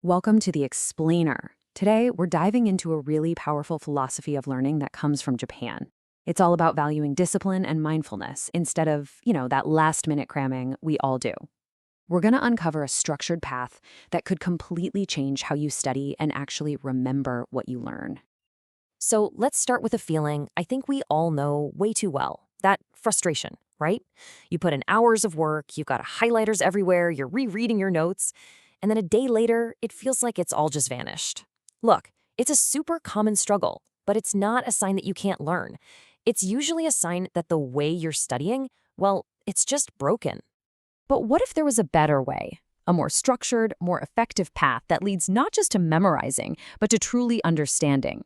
Welcome to the Explainer. Today, we're diving into a really powerful philosophy of learning that comes from Japan. It's all about valuing discipline and mindfulness instead of, that last-minute cramming we all do. We're going to uncover a structured path that could completely change how you study and actually remember what you learn. So let's start with a feeling I think we all know way too well. That frustration, right? You put in hours of work, you've got highlighters everywhere, you're rereading your notes, and then a day later, it feels like it's all just vanished. Look, it's a super common struggle, but it's not a sign that you can't learn. It's usually a sign that the way you're studying, well, it's just broken. But what if there was a better way? A more structured, more effective path that leads not just to memorizing, but to truly understanding.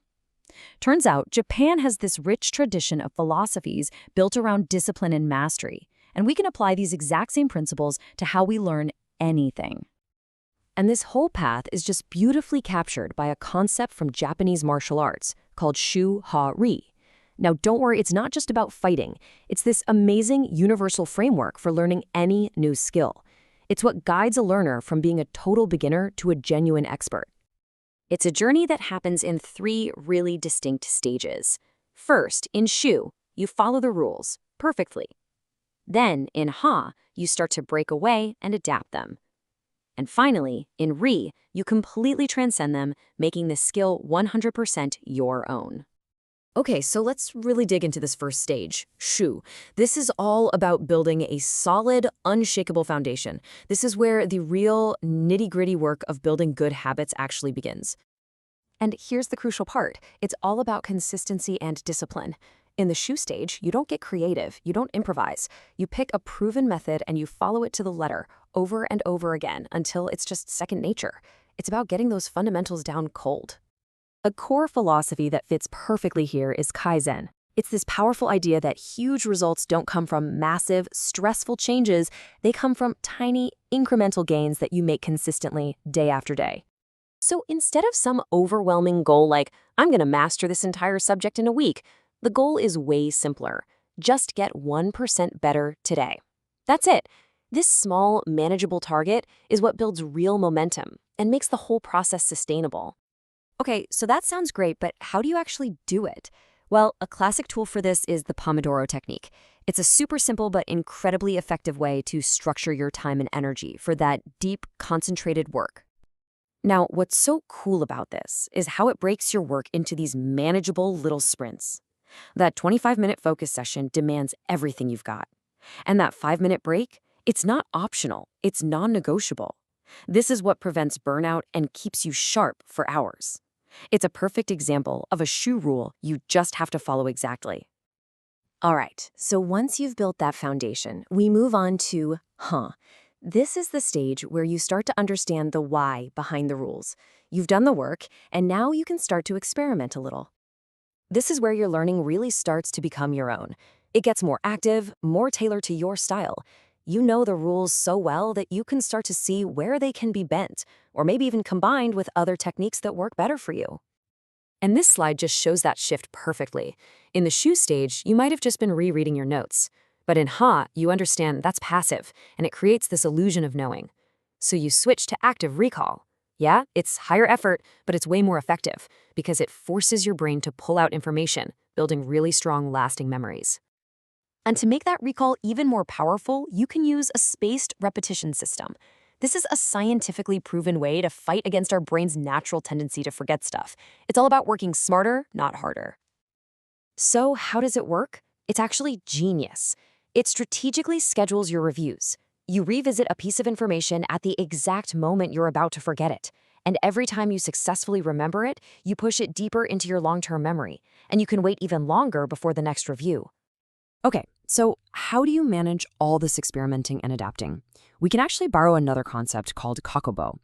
Turns out, Japan has this rich tradition of philosophies built around discipline and mastery, and we can apply these exact same principles to how we learn anything. And this whole path is just beautifully captured by a concept from Japanese martial arts called shu-ha-ri. Now, don't worry, it's not just about fighting. It's this amazing universal framework for learning any new skill. It's what guides a learner from being a total beginner to a genuine expert. It's a journey that happens in 3 really distinct stages. First, in shu, you follow the rules perfectly. Then, in ha, you start to break away and adapt them. And finally, in ri, you completely transcend them, making the skill 100% your own. Okay, so let's really dig into this first stage, shu. This is all about building a solid, unshakable foundation. This is where the real nitty-gritty work of building good habits actually begins. And here's the crucial part. It's all about consistency and discipline. In the shu stage, you don't get creative, you don't improvise. You pick a proven method and you follow it to the letter over and over again until it's just second nature. It's about getting those fundamentals down cold. A core philosophy that fits perfectly here is Kaizen. It's this powerful idea that huge results don't come from massive, stressful changes. They come from tiny, incremental gains that you make consistently day after day. So instead of some overwhelming goal like, I'm going to master this entire subject in a week, the goal is way simpler. Just get 1% better today. That's it. This small, manageable target is what builds real momentum and makes the whole process sustainable. Okay, so that sounds great, but how do you actually do it? Well, a classic tool for this is the Pomodoro technique. It's a super simple but incredibly effective way to structure your time and energy for that deep, concentrated work. Now, what's so cool about this is how it breaks your work into these manageable little sprints. That 25-minute focus session demands everything you've got. And that 5-minute break, it's not optional, it's non-negotiable. This is what prevents burnout and keeps you sharp for hours. It's a perfect example of a shu rule you just have to follow exactly. All right, so once you've built that foundation, we move on to ha. This is the stage where you start to understand the why behind the rules. You've done the work, and now you can start to experiment a little. This is where your learning really starts to become your own. It gets more active, more tailored to your style. You know the rules so well that you can start to see where they can be bent, or maybe even combined with other techniques that work better for you. And this slide just shows that shift perfectly. In the shu stage, you might have just been rereading your notes. But in ha, you understand that's passive, and it creates this illusion of knowing. So you switch to active recall. Yeah, it's higher effort, but it's way more effective because it forces your brain to pull out information, building really strong, lasting memories. And to make that recall even more powerful, you can use a spaced repetition system. This is a scientifically proven way to fight against our brain's natural tendency to forget stuff. It's all about working smarter, not harder. So how does it work? It's actually genius. It strategically schedules your reviews. You revisit a piece of information at the exact moment you're about to forget it. And every time you successfully remember it, you push it deeper into your long-term memory. And you can wait even longer before the next review. Okay, so how do you manage all this experimenting and adapting? We can actually borrow another concept called kakobo.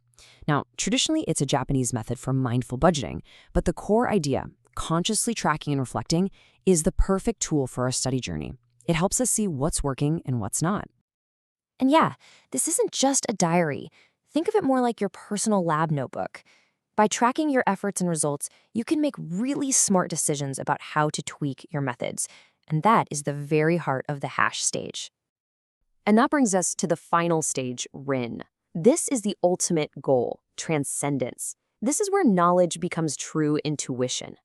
Now, traditionally, it's a Japanese method for mindful budgeting, but the core idea, consciously tracking and reflecting, is the perfect tool for our study journey. It helps us see what's working and what's not. And yeah, this isn't just a diary. Think of it more like your personal lab notebook. By tracking your efforts and results, you can make really smart decisions about how to tweak your methods. And that is the very heart of the hash stage. And that brings us to the final stage, rin. This is the ultimate goal, transcendence. This is where knowledge becomes true intuition.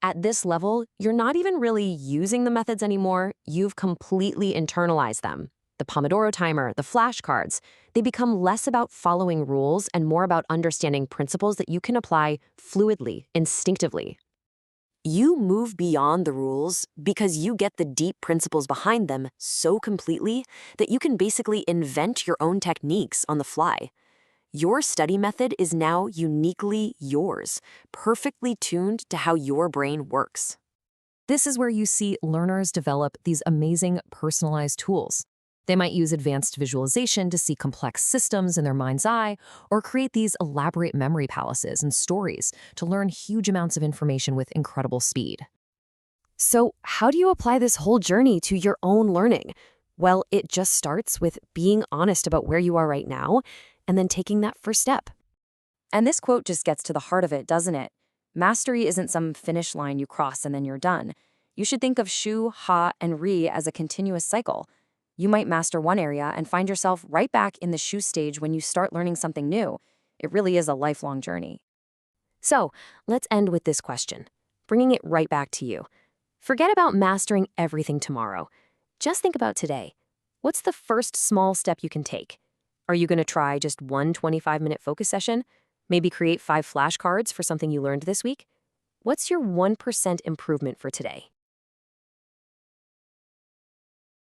At this level, you're not even really using the methods anymore. You've completely internalized them. The Pomodoro timer, the flashcards, they become less about following rules and more about understanding principles that you can apply fluidly, instinctively. You move beyond the rules because you get the deep principles behind them so completely that you can basically invent your own techniques on the fly. Your study method is now uniquely yours, perfectly tuned to how your brain works. This is where you see learners develop these amazing personalized tools. They might use advanced visualization to see complex systems in their mind's eye, or create these elaborate memory palaces and stories to learn huge amounts of information with incredible speed. So, how do you apply this whole journey to your own learning? Well, it just starts with being honest about where you are right now, and then taking that first step. And this quote just gets to the heart of it, doesn't it? Mastery isn't some finish line you cross and then you're done. You should think of shu, ha, and ri as a continuous cycle. You might master one area and find yourself right back in the shu stage when you start learning something new. It really is a lifelong journey. So, let's end with this question, bringing it right back to you. Forget about mastering everything tomorrow. Just think about today. What's the first small step you can take? Are you going to try just one 25-minute focus session? Maybe create 5 flashcards for something you learned this week? What's your 1% improvement for today?